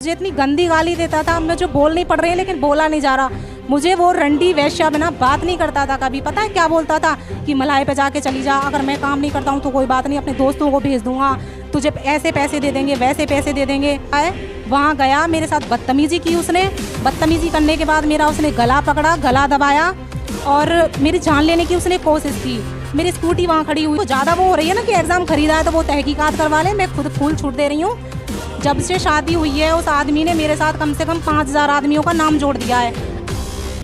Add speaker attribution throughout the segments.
Speaker 1: मुझे इतनी गंदी गाली देता था, मुझे बोल नहीं पड़ रही है लेकिन बोला नहीं जा रहा। मुझे वो रंडी वैश्या बिना बात नहीं करता था कभी। पता है क्या बोलता था कि मलाई पे जाके चली जा, अगर मैं काम नहीं करता हूँ तो कोई बात नहीं, अपने दोस्तों को भेज दूंगा, तुझे ऐसे पैसे दे देंगे वैसे पैसे दे देंगे। वहाँ गया, मेरे साथ बदतमीजी की उसने। बदतमीजी करने के बाद मेरा उसने गला पकड़ा, गला दबाया और मेरी जान लेने की उसने कोशिश की। मेरी स्कूटी वहाँ खड़ी हुई, तो ज़्यादा वो हो रही है ना कि एग्ज़ाम खरीदा है तो वो तहकीकात करवा ले, मैं खुद फूल छूट दे रही हूँ। जब से शादी हुई है उस आदमी ने मेरे साथ कम से कम 5000 आदमियों का नाम जोड़ दिया है।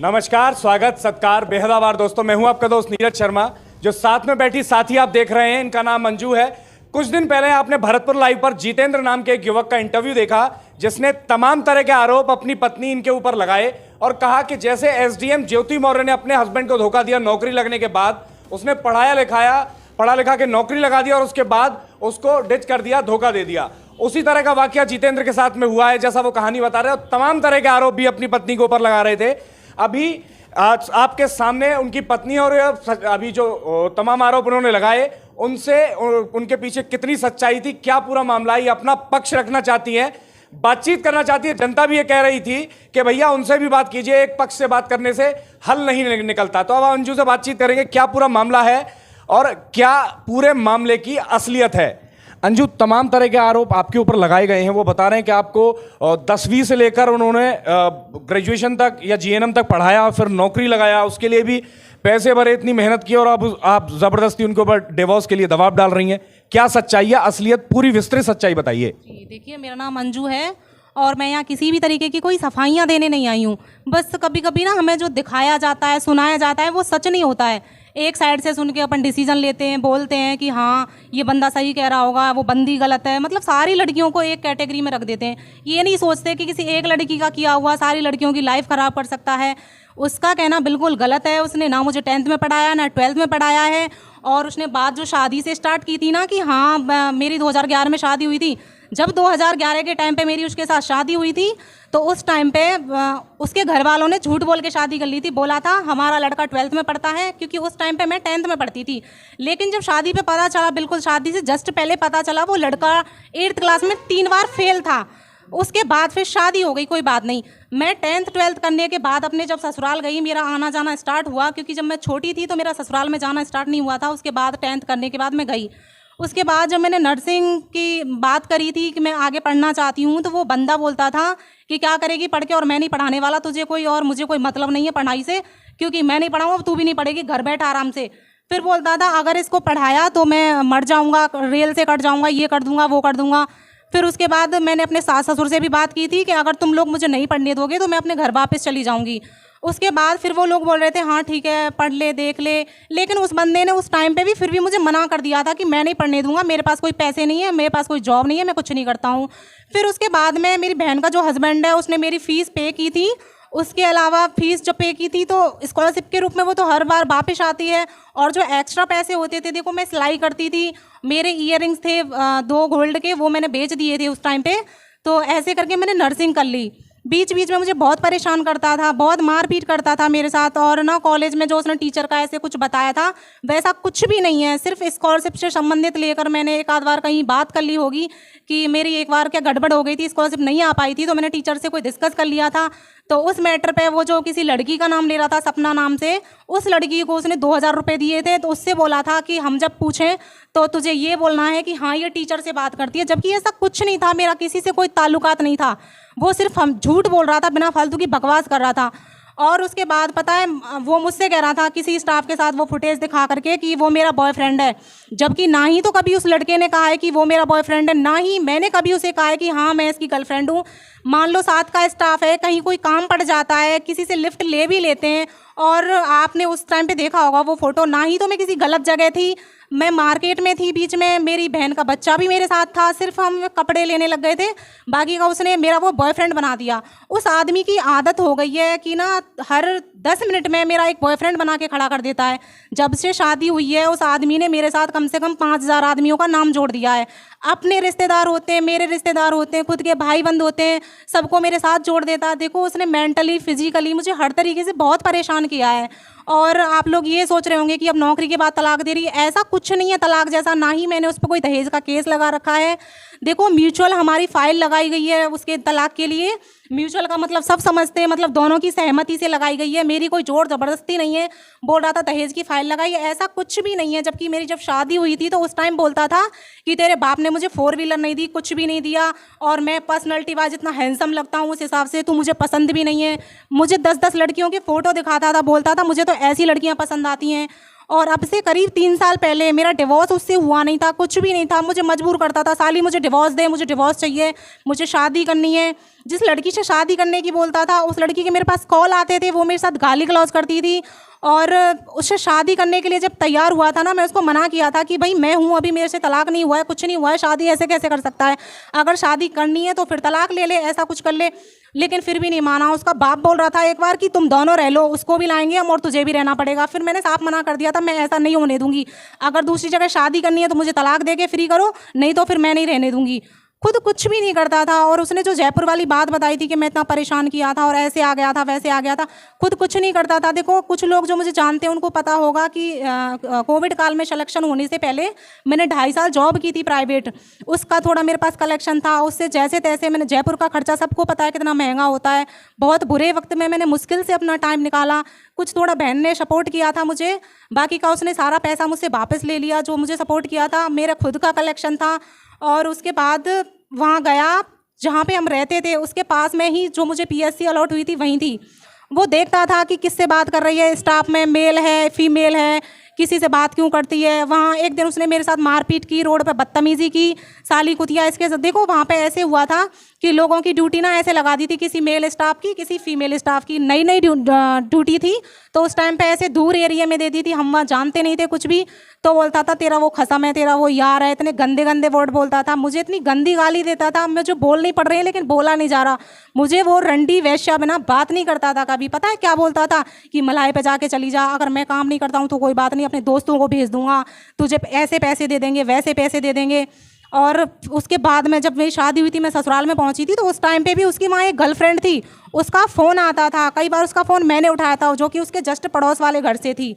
Speaker 2: नमस्कार, स्वागत, सत्कार, बेहद आभार दोस्तों। मैं हूं आपका दोस्त नीरज शर्मा। जो साथ में बैठी साथी आप देख रहे हैं, इनका नाम मंजू है। कुछ दिन पहले आपने भरतपुर लाइव पर जितेंद्र नाम के एक युवक का इंटरव्यू देखा, जिसने तमाम तरह के आरोप अपनी पत्नी इनके ऊपर लगाए और कहा कि जैसे एसडीएम ज्योति मौर्य ने अपने हस्बैंड को धोखा दिया नौकरी लगने के बाद, उसने पढ़ा लिखा के नौकरी लगा दिया और उसके बाद उसको डिच कर दिया, धोखा दे दिया। उसी तरह का वाकया जितेंद्र के साथ में हुआ है, जैसा वो कहानी बता रहे हैं। और तमाम तरह के आरोप भी अपनी पत्नी के ऊपर लगा रहे थे। अभी आज आपके सामने उनकी पत्नी और अभी जो तमाम आरोप उन्होंने लगाए, उनसे उनके पीछे कितनी सच्चाई थी, क्या पूरा मामला है, ये अपना पक्ष रखना चाहती है, बातचीत करना चाहती है। जनता भी ये कह रही थी कि भैया उनसे भी बात कीजिए, एक पक्ष से बात करने से हल नहीं निकलता। तो अब अंजू से बातचीत करेंगे, क्या पूरा मामला है और क्या पूरे मामले की असलियत है। अंजू, तमाम तरह के आरोप आपके ऊपर लगाए गए हैं। वो बता रहे हैं कि आपको 10वीं से लेकर उन्होंने ग्रेजुएशन तक या जीएनएम तक पढ़ाया, फिर नौकरी लगाया, उसके लिए भी पैसे भरे, इतनी मेहनत की और अब आप जबरदस्ती उनके ऊपर डिवोर्स के लिए दबाव डाल रही हैं। क्या सच्चाई है, असलियत, पूरी विस्तृत सच्चाई बताइए।
Speaker 1: जी देखिए, मेरा नाम मंजू है और मैं यहाँ किसी भी तरीके की कोई सफाइयाँ देने नहीं आई हूँ। बस कभी कभी ना हमें जो दिखाया जाता है, सुनाया जाता है, वो सच नहीं होता है। एक साइड से सुन के अपन डिसीजन लेते हैं, बोलते हैं कि हाँ ये बंदा सही कह रहा होगा, वो बंदी गलत है। मतलब सारी लड़कियों को एक कैटेगरी में रख देते हैं। ये नहीं सोचते कि किसी एक लड़की का किया हुआ सारी लड़कियों की लाइफ ख़राब कर सकता है। उसका कहना बिल्कुल गलत है। उसने ना मुझे 10th में पढ़ाया ना 12th में पढ़ाया है। और उसने बात जो शादी से स्टार्ट की थी ना कि हाँ मेरी 2011 में शादी हुई थी। जब 2011 के टाइम पे मेरी उसके साथ शादी हुई थी तो उस टाइम पे उसके घर वालों ने झूठ बोल के शादी कर ली थी। बोला था हमारा लड़का 12th में पढ़ता है, क्योंकि उस टाइम पे मैं 10th में पढ़ती थी। लेकिन जब शादी पे पता चला, बिल्कुल शादी से जस्ट पहले पता चला, वो लड़का 8th क्लास में 3 बार फेल था। उसके बाद फिर शादी हो गई, कोई बात नहीं। मैं 10th 12th करने के बाद अपने जब ससुराल गई, मेरा आना जाना स्टार्ट हुआ, क्योंकि जब मैं छोटी थी तो मेरा ससुराल में जाना स्टार्ट नहीं हुआ था। उसके बाद 10th करने के बाद मैं गई। उसके बाद जब मैंने नर्सिंग की बात करी थी कि मैं आगे पढ़ना चाहती हूँ, तो वो बंदा बोलता था कि क्या करेगी पढ़ के, और मैं नहीं पढ़ाने वाला तुझे कोई, और मुझे कोई मतलब नहीं है पढ़ाई से, क्योंकि मैं नहीं पढ़ाऊँगा, तू भी नहीं पढ़ेगी, घर बैठ आराम से। फिर बोलता था अगर इसको पढ़ाया तो मैं मर जाऊँगा, रेल से कट जाऊँगा, ये कर दूँगा, वो कर दूँगा। फिर उसके बाद मैंने अपने सास ससुर से भी बात की थी कि अगर तुम लोग मुझे नहीं पढ़ने दोगे तो मैं अपने घर वापस चली जाऊँगी। उसके बाद फिर वो लोग बोल रहे थे हाँ ठीक है पढ़ ले, देख ले। लेकिन उस बंदे ने उस टाइम पे भी फिर भी मुझे मना कर दिया था कि मैं नहीं पढ़ने दूंगा, मेरे पास कोई पैसे नहीं है, मेरे पास कोई जॉब नहीं है, मैं कुछ नहीं करता हूँ। फिर उसके बाद में मेरी बहन का जो हस्बैंड है उसने मेरी फ़ीस पे की थी। उसके अलावा फीस जो पे की थी तो स्कॉलरशिप के रूप में वो तो हर बार वापस आती है। और जो एक्स्ट्रा पैसे होते थे, देखो मैं सिलाई करती थी, मेरे ईयरिंग्स थे 2 गोल्ड के, वो मैंने बेच दिए थे उस टाइम पे। तो ऐसे करके मैंने नर्सिंग कर ली। बीच बीच में मुझे बहुत परेशान करता था, बहुत मारपीट करता था मेरे साथ। और ना कॉलेज में जो उसने टीचर का ऐसे कुछ बताया था वैसा कुछ भी नहीं है। सिर्फ स्कॉलरशिप से संबंधित लेकर मैंने एक आध बार कहीं बात कर ली होगी कि मेरी एक बार क्या गड़बड़ हो गई थी, स्कॉलरशिप नहीं आ पाई थी, तो मैंने टीचर से कोई डिस्कस कर लिया था। तो उस मैटर पे वो जो किसी लड़की का नाम ले रहा था, सपना नाम से, उस लड़की को उसने 2000 रुपये दिए थे। तो उससे बोला था कि हम जब पूछें तो तुझे ये बोलना है कि हाँ ये टीचर से बात करती है, जबकि ऐसा कुछ नहीं था। मेरा किसी से कोई ताल्लुकात नहीं था। वो सिर्फ हम झूठ बोल रहा था, बिना फालतू की बकवास कर रहा था। और उसके बाद पता है वो मुझसे कह रहा था किसी स्टाफ के साथ वो फुटेज दिखा करके कि वो मेरा बॉयफ्रेंड है, जबकि ना ही तो कभी उस लड़के ने कहा है कि वो मेरा बॉयफ्रेंड है, ना ही मैंने कभी उसे कहा है कि हाँ मैं इसकी गर्लफ्रेंड हूँ। मान लो साथ का स्टाफ है, कहीं कोई काम पड़ जाता है, किसी से लिफ्ट ले भी लेते हैं। और आपने उस टाइम पे देखा होगा वो फ़ोटो, ना ही तो मैं किसी गलत जगह थी, मैं मार्केट में थी, बीच में मेरी बहन का बच्चा भी मेरे साथ था, सिर्फ हम कपड़े लेने लग गए थे, बाकी का उसने मेरा वो बॉयफ्रेंड बना दिया। उस आदमी की आदत हो गई है कि ना हर 10 मिनट में मेरा एक बॉयफ्रेंड बना के खड़ा कर देता है। जब से शादी हुई है उस आदमी ने मेरे साथ कम से कम 5000 आदमियों का नाम जोड़ दिया है। अपने रिश्तेदार होते हैं, मेरे रिश्तेदार होते हैं, खुद के भाई बंद होते हैं, सबको मेरे साथ जोड़ देता है। देखो उसने मेंटली, फिजिकली मुझे हर तरीके से बहुत परेशान किया है। और आप लोग ये सोच रहे होंगे कि अब नौकरी के बाद तलाक दे रही है, ऐसा कुछ नहीं है तलाक जैसा, ना ही मैंने उस पर कोई दहेज का केस लगा रखा है। देखो म्यूचुअल हमारी फाइल लगाई गई है उसके तलाक के लिए। म्यूचुअल का मतलब सब समझते हैं, मतलब दोनों की सहमति से लगाई गई है, मेरी कोई जोर ज़बरदस्ती नहीं है। बोल रहा था दहेज की फाइल लगाई है, ऐसा कुछ भी नहीं है। जबकि मेरी जब शादी हुई थी तो उस टाइम बोलता था कि तेरे बाप ने मुझे 4 व्हीलर नहीं दी, कुछ भी नहीं दिया, और मैं पर्सनैलिटी वाइज इतना हैंडसम लगता हूँ उस हिसाब से तू मुझे पसंद भी नहीं है। मुझे 10-10 लड़कियों की फ़ोटो दिखाता था, बोलता था मुझे तो ऐसी लड़कियाँ पसंद आती हैं। और अब से करीब 3 साल पहले मेरा डिवोर्स उससे हुआ नहीं था, कुछ भी नहीं था। मुझे मजबूर करता था, साली मुझे डिवोर्स दे, मुझे डिवोर्स चाहिए, मुझे शादी करनी है। जिस लड़की से शादी करने की बोलता था उस लड़की के मेरे पास कॉल आते थे, वो मेरे साथ गाली गलौज करती थी। और उससे शादी करने के लिए जब तैयार हुआ था ना, मैं उसको मना किया था कि भाई मैं हूँ, अभी मेरे से तलाक नहीं हुआ है, कुछ नहीं हुआ है, शादी ऐसे कैसे कर सकता है, अगर शादी करनी है तो फिर तलाक ले ले, ऐसा कुछ कर ले। लेकिन फिर भी नहीं माना। उसका बाप बोल रहा था एक बार कि तुम दोनों रह लो, उसको भी लाएंगे हम और तुझे भी रहना पड़ेगा। फिर मैंने साफ मना कर दिया था, मैं ऐसा नहीं होने दूंगी, अगर दूसरी जगह शादी करनी है तो मुझे तलाक दे के फ्री करो, नहीं तो फिर मैं नहीं रहने दूंगी। खुद कुछ भी नहीं करता था। और उसने जो जयपुर वाली बात बताई थी कि मैं इतना परेशान किया था और ऐसे आ गया था वैसे आ गया था, खुद कुछ नहीं करता था। देखो कुछ लोग जो मुझे जानते हैं उनको पता होगा कि कोविड काल में सिलेक्शन होने से पहले मैंने 2.5 साल जॉब की थी प्राइवेट, उसका थोड़ा मेरे पास कलेक्शन था, उससे जैसे तैसे मैंने, जयपुर का खर्चा सबको पता है कितना महंगा होता है, बहुत बुरे वक्त में मैंने मुश्किल से अपना टाइम निकाला। कुछ थोड़ा बहन ने सपोर्ट किया था मुझे, बाकी का उसने सारा पैसा मुझसे वापस ले लिया जो मुझे सपोर्ट किया था। मेरा खुद का कलेक्शन था। और उसके बाद वहाँ गया जहाँ पे हम रहते थे, उसके पास में ही जो मुझे पीएससी अलॉट हुई थी वहीं थी। वो देखता था कि किससे बात कर रही है, स्टाफ में मेल है फीमेल है, किसी से बात क्यों करती है। वहाँ एक दिन उसने मेरे साथ मारपीट की, रोड पे बदतमीज़ी की, साली कुतिया इसके साथ। देखो वहाँ पे ऐसे हुआ था कि लोगों की ड्यूटी ना ऐसे लगा दी थी, किसी मेल स्टाफ की किसी फीमेल स्टाफ की, नई नई ड्यूटी थी, तो उस टाइम पे ऐसे दूर एरिया में दे दी थी, हम वहाँ जानते नहीं थे कुछ भी। तो बोलता था तेरा वो खसम है, तेरा वो यार है, इतने गंदे गंदे वर्ड बोलता था, मुझे इतनी गंदी गाली देता था, मुझे बोल नहीं पड़ रही है लेकिन बोला नहीं जा रहा। मुझे वो रंडी वैश्या बिना बात नहीं करता था कभी। पता है क्या बोलता था कि मलाई पे जाके चली जा, अगर मैं काम नहीं करता हूँ तो कोई बात नहीं, अपने दोस्तों को भेज दूंगा, तुझे ऐसे पैसे दे देंगे वैसे पैसे दे देंगे। और उसके बाद में जब मेरी शादी हुई थी, मैं ससुराल में पहुंची थी, तो उस टाइम पे भी उसकी वहाँ एक गर्लफ्रेंड थी, उसका फ़ोन आता था, कई बार उसका फ़ोन मैंने उठाया था, जो कि उसके जस्ट पड़ोस वाले घर से थी।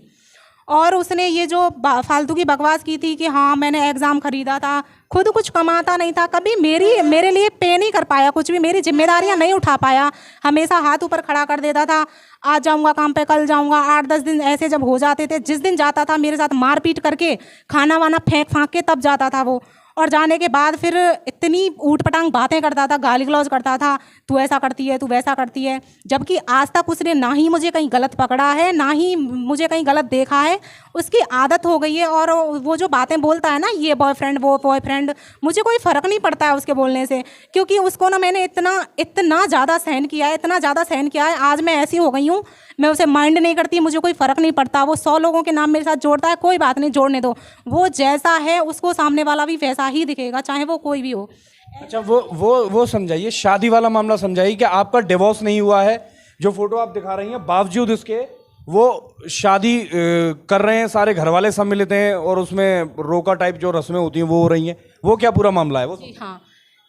Speaker 1: और उसने ये जो फालतू की बकवास की थी कि हाँ मैंने एग्ज़ाम ख़रीदा था, खुद कुछ कमाता नहीं था, कभी मेरे लिए पे नहीं कर पाया, कुछ भी मेरी जिम्मेदारियां नहीं उठा पाया, हमेशा हाथ ऊपर खड़ा कर देता था, आज जाऊंगा काम पे, कल जाऊंगा। 8-10 दिन ऐसे जब हो जाते थे, जिस दिन जाता था मेरे साथ मारपीट करके, खाना वाना फेंक फाँक के तब जाता था वो। और जाने के बाद फिर इतनी ऊट पटांग बातें करता था, गाली गलौज करता था, तू ऐसा करती है, तू वैसा करती है, जबकि आज तक उसने ना ही मुझे कहीं गलत पकड़ा है, ना ही मुझे कहीं गलत देखा है। उसकी आदत हो गई है। और वो जो बातें बोलता है ना, ये बॉयफ्रेंड वो बॉयफ्रेंड, मुझे कोई फ़र्क नहीं पड़ता है उसके बोलने से, क्योंकि उसको ना मैंने इतना ज़्यादा सहन किया है, इतना ज़्यादा सहन किया है, आज मैं ऐसी हो गई हूँ, मैं उसे माइंड नहीं करती, मुझे कोई फ़र्क नहीं पड़ता। वो 100 लोगों के नाम मेरे साथ जोड़ता है, कोई बात नहीं, जोड़ने दो, वो जैसा है उसको सामने वाला भी वैसा ही दिखेगा, चाहे वो कोई भी हो।
Speaker 2: अच्छा वो समझाइए, शादी वाला मामला समझाइए कि आपका डिवोर्स नहीं हुआ है, जो फोटो आप दिखा रही हैं बावजूद उसके वो शादी कर रहे हैं, सारे घर वाले सम्मिलित हैं और उसमें रोका टाइप जो रस्में होती हैं वो हो रही हैं, वो क्या पूरा मामला है वो?
Speaker 1: जी हाँ,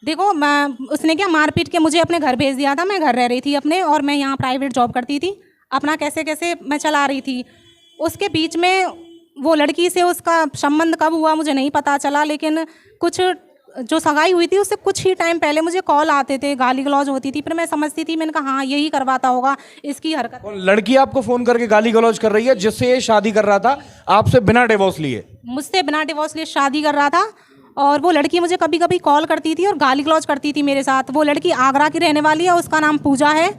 Speaker 1: देखो उसने क्या मारपीट के मुझे अपने घर भेज दिया था, मैं घर रह रही थी अपने, और मैं यहाँ प्राइवेट जॉब करती थी, अपना कैसे कैसे मैं चला रही थी। उसके बीच में वो लड़की से उसका संबंध कब हुआ मुझे नहीं पता चला, लेकिन कुछ जो सगाई हुई थी उससे कुछ ही टाइम पहले मुझे कॉल आते थे, गाली गलौज होती थी, फिर मैं समझती थी, मैंने कहा हाँ यही करवाता होगा, इसकी हरकत।
Speaker 2: लड़की आपको फोन करके गाली गलौज कर रही है जिससे ये शादी कर रहा था आपसे बिना डिवोर्स लिए?
Speaker 1: मुझसे बिना डिवोर्स लिए शादी कर रहा था। और वो लड़की मुझे कभी कभी कॉल करती थी और गाली गलौज करती थी मेरे साथ। वो लड़की आगरा की रहने वाली है, उसका नाम पूजा है।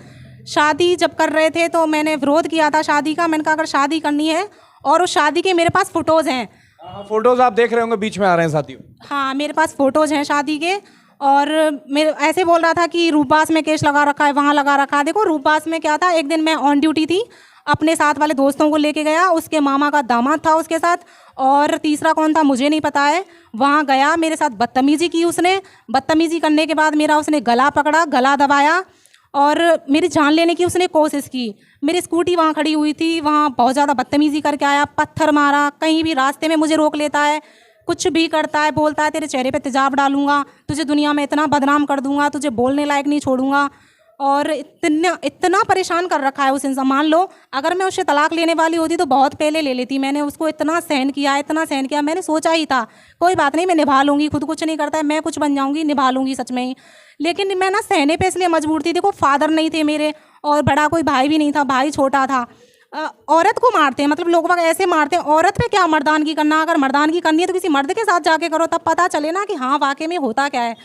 Speaker 1: शादी जब कर रहे थे तो मैंने विरोध किया था शादी का, मैंने कहा अगर शादी करनी है, और उस शादी के मेरे पास फ़ोटोज़ हैं।
Speaker 2: हाँ, फोटोज आप देख रहे होंगे बीच में आ रहे हैं साथियों।
Speaker 1: हाँ मेरे पास फ़ोटोज़ हैं शादी के। और मेरे ऐसे बोल रहा था कि रूपबास में केस लगा रखा है, वहाँ लगा रखा है। देखो रूपबास में क्या था, एक दिन मैं ऑन ड्यूटी थी, अपने साथ वाले दोस्तों को लेके गया, उसके मामा का दामाद था उसके साथ, और तीसरा कौन था मुझे नहीं पता है। वहाँ गया, मेरे साथ बदतमीज़ी की उसने, बदतमीज़ी करने के बाद मेरा उसने गला पकड़ा, गला दबाया और मेरी जान लेने की उसने कोशिश की। मेरी स्कूटी वहाँ खड़ी हुई थी, वहाँ बहुत ज़्यादा बदतमीज़ी करके आया, पत्थर मारा, कहीं भी रास्ते में मुझे रोक लेता है, कुछ भी करता है, बोलता है तेरे चेहरे पे तेजाब डालूंगा, तुझे दुनिया में इतना बदनाम कर दूंगा, तुझे बोलने लायक नहीं छोड़ूंगा। और इतना इतना परेशान कर रखा है उस इंसान। मान लो अगर मैं उससे तलाक लेने वाली होती तो बहुत पहले ले लेती। मैंने उसको इतना सहन किया, इतना सहन किया। मैंने सोचा ही था कोई बात नहीं, मैं निभा लूँगी, खुद कुछ नहीं करता है, मैं कुछ बन जाऊँगी, निभा लूँगी सच में ही। लेकिन मैं ना सहने पे इसलिए मजबूर थी। देखो फादर नहीं थे मेरे और बड़ा कोई भाई भी नहीं था, भाई छोटा था। औरत को मारते हैं, मतलब लोग वक्त ऐसे मारते हैं। औरत पे क्या मर्दानगी करना, अगर मर्दानगी करनी है तो किसी मर्द के साथ जाके करो, तब पता चले ना कि हाँ वाकई में होता क्या है।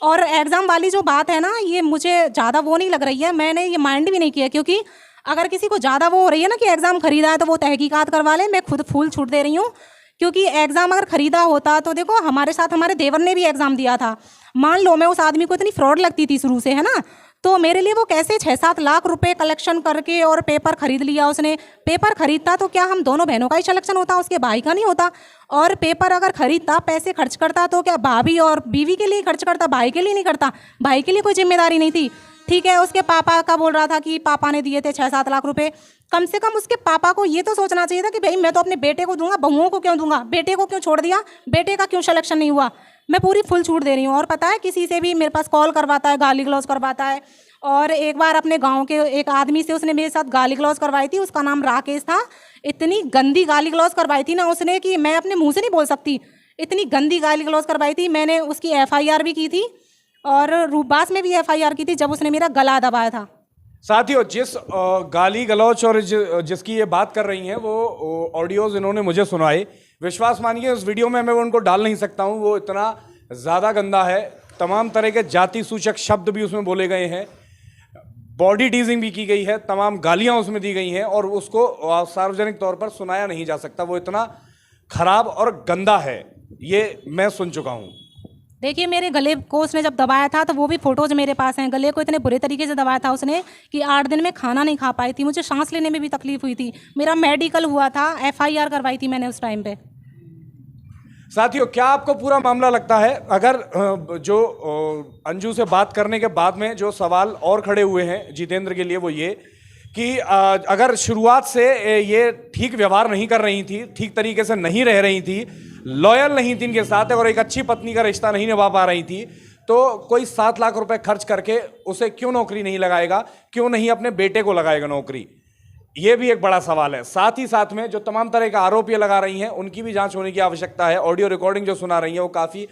Speaker 1: और एग्ज़ाम वाली जो बात है ना, ये मुझे ज़्यादा वो नहीं लग रही है, मैंने ये माइंड भी नहीं किया। क्योंकि अगर किसी को ज़्यादा वो हो रही है ना कि एग्ज़ाम खरीदा है तो वो तहकीकात करवा ले, मैं खुद फूल छूट दे रही हूँ। क्योंकि एग्ज़ाम अगर खरीदा होता तो देखो हमारे साथ हमारे देवर ने भी एग्ज़ाम दिया था। मान लो मैं उस आदमी को इतनी फ्रॉड लगती थी शुरू से, है ना, तो मेरे लिए वो कैसे 6-7 लाख रुपए कलेक्शन करके और पेपर खरीद लिया उसने। पेपर खरीदता तो क्या हम दोनों बहनों का ही सिलेक्शन होता, उसके भाई का नहीं होता। और पेपर अगर खरीदता, पैसे खर्च करता तो क्या भाभी और बीवी के लिए खर्च करता, भाई के लिए नहीं करता। भाई के लिए कोई जिम्मेदारी नहीं थी। ठीक है, उसके पापा का बोल रहा था कि पापा ने दिए थे 6-7 लाख रुपए। कम से कम उसके पापा को ये तो सोचना चाहिए था कि भाई मैं तो अपने बेटे को दूंगा, बहुओं को क्यों दूंगा, बेटे को क्यों छोड़ दिया, बेटे का क्यों सिलेक्शन नहीं हुआ। मैं पूरी फुल छूट दे रही हूँ। और पता है किसी से भी मेरे पास कॉल करवाता है, गाली गलौज करवाता है। और एक बार अपने गांव के एक आदमी से उसने मेरे साथ गाली गलौज करवाई थी, उसका नाम राकेश था। इतनी गंदी गाली गलौज करवाई थी ना उसने कि मैं अपने मुंह से नहीं बोल सकती, इतनी गंदी गाली गलौज करवाई थी। मैंने उसकी FIR भी की थी और रूपबास में भी FIR की थी जब उसने मेरा गला दबाया था।
Speaker 2: साथियों, जिस गाली गलौच और जिसकी ये बात कर रही हैं वो ऑडियोज इन्होंने मुझे सुनाए। विश्वास मानिए उस वीडियो में मैं उनको डाल नहीं सकता हूँ, वो इतना ज़्यादा गंदा है। तमाम तरह के जाति सूचक शब्द भी उसमें बोले गए हैं, बॉडी टीजिंग भी की गई है, तमाम गालियां उसमें दी गई हैं और उसको सार्वजनिक तौर पर सुनाया नहीं जा सकता। वो इतना खराब और गंदा है, ये मैं सुन चुका हूँ।
Speaker 1: देखिए मेरे गले को उसने जब दबाया था तो वो भी फोटोज मेरे पास हैं। गले को इतने बुरे तरीके से दबाया था उसने कि 8 दिन में खाना नहीं खा पाई थी, मुझे सांस लेने में भी तकलीफ हुई थी। मेरा मेडिकल हुआ था, FIR करवाई थी मैंने उस टाइम पे।
Speaker 2: साथियों, क्या आपको पूरा मामला लगता है? अगर जो अंजू से बात करने के बाद में जो सवाल और खड़े हुए हैं जितेंद्र के लिए, वो ये कि अगर शुरुआत से ये ठीक व्यवहार नहीं कर रही थी, ठीक तरीके से नहीं रह रही थी, लॉयल नहीं थी इनके साथ और एक अच्छी पत्नी का रिश्ता नहीं निभा पा रही थी, तो कोई 7 लाख रुपए खर्च करके उसे क्यों नौकरी नहीं लगाएगा, क्यों नहीं अपने बेटे को लगाएगा नौकरी? ये भी एक बड़ा सवाल है। साथ ही साथ में जो तमाम तरह का आरोप ये लगा रही हैं उनकी भी जांच होने की आवश्यकता है। ऑडियो रिकॉर्डिंग जो सुना रही है वो काफी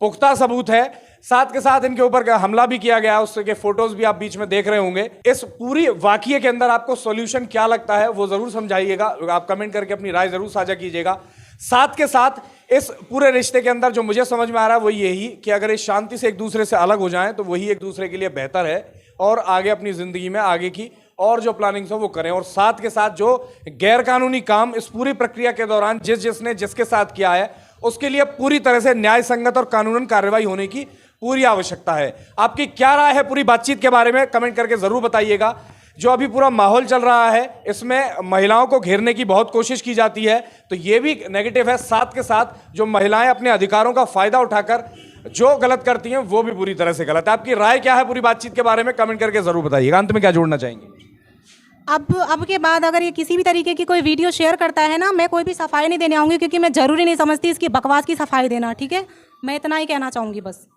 Speaker 2: पुख्ता सबूत है। साथ के साथ इनके ऊपर हमला भी किया गया, उसके फोटोज भी आप बीच में देख रहे होंगे। इस पूरी वाकये के अंदर आपको सॉल्यूशन क्या लगता है वो जरूर समझाइएगा, आप कमेंट करके अपनी राय जरूर साझा कीजिएगा। साथ के साथ इस पूरे रिश्ते के अंदर जो मुझे समझ में आ रहा है वो यही कि अगर इस शांति से एक दूसरे से अलग हो जाएं तो वही एक दूसरे के लिए बेहतर है और आगे अपनी जिंदगी में आगे की और जो प्लानिंग्स हो वो करें। और साथ के साथ जो गैरकानूनी काम इस पूरी प्रक्रिया के दौरान जिसने जिसके साथ किया है उसके लिए पूरी तरह से न्याय संगत और कानूनन कार्रवाई होने की पूरी आवश्यकता है। आपकी क्या राय है पूरी बातचीत के बारे में कमेंट करके जरूर बताइएगा। जो अभी पूरा माहौल चल रहा है इसमें महिलाओं को घेरने की बहुत कोशिश की जाती है, तो ये भी नेगेटिव है। साथ के साथ जो महिलाएं अपने अधिकारों का फायदा उठाकर जो गलत करती हैं वो भी पूरी तरह से गलत है। आपकी राय क्या है पूरी बातचीत के बारे में कमेंट करके जरूर बताइएगा। अंत में क्या जोड़ना चाहेंगे?
Speaker 1: अब के बाद अगर ये किसी भी तरीके की कोई वीडियो शेयर करता है ना, मैं कोई भी सफाई नहीं देने आऊँगी, क्योंकि मैं ज़रूरी नहीं समझती इसकी बकवास की सफाई देना। ठीक है, मैं इतना ही कहना चाहूँगी बस।